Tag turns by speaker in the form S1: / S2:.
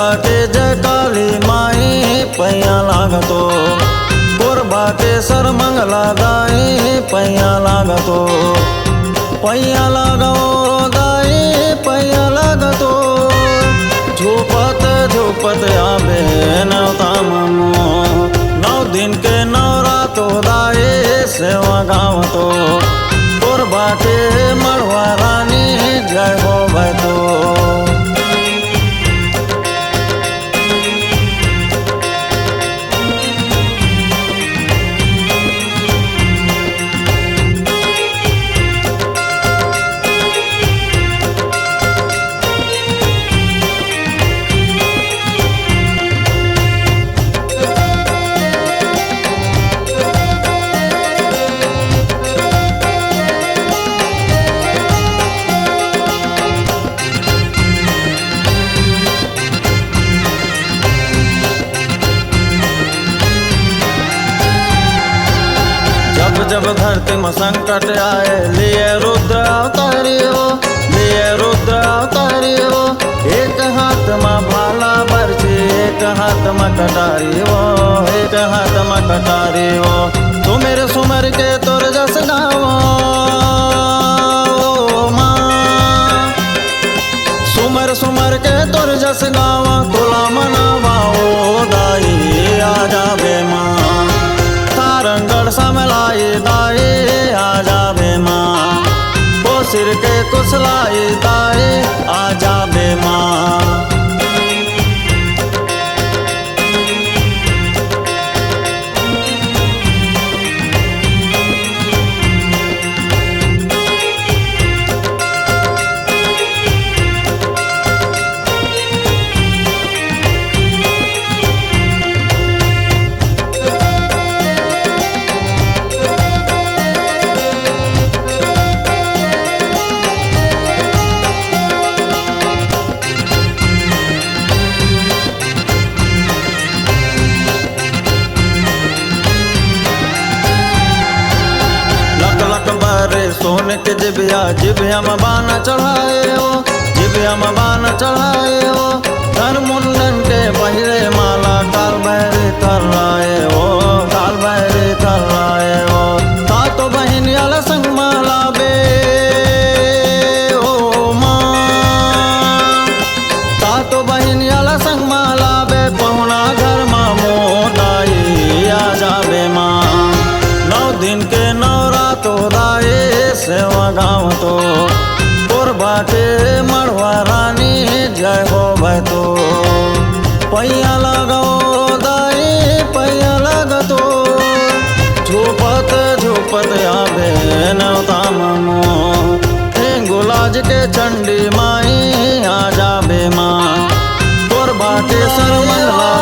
S1: बाटे जय काली माई पैया लागतो, गोर बाटे सर मंगला दाई पैया लागतो, पैया लागो दाई पैया लागतो, झोपत झोपत आबे नवता ममो, 9 दिन के नवरातो दाई सेवा गावतो, गोर बाटे मड़वा रानी जय हो भैतो। जब धरती में संकट आए लिए रुद्र अवतारियो, लिए रुद्र अवतारियो, एक हाथ में भाला बरछी एक हाथ में कटारी वो, एक हाथ में कटारी वो, तू मेरे सुमर के तोर जस गावो माँ, सुमर सुमर के तोर जस गावा, तुला मनावा ओ दाई आ जावे माँ, तारंगढ़ समलाई दाई आ जावे माँ, ओ सिर के कुसलाई दाई आ जावे माँ। सोने के जिबिया जिबिया में बाना चढ़ाए हो, जिबिया में बाना चढ़ाए हो, धन मुंडन के पहिरे माला काल भैरे कर लाए हो, काल भैरे कर लाए हो, तातो बहन याला संग माला बे ओ माँ, तातो बहन याला संग माला बे, पहुना घर माँ मोदाई आ जावे माँ, 9 दिन के नवरातो दाई सेवा गावतो, गोर बाटे मड़वा रानी जय हो भैतो, पैया लगो दाई पैया लगतो, झोपत झोपत आबे नवता ममो, हिंगुलाज के चंडी माई आ जाबे माँ, गोर बाटे सर मंगला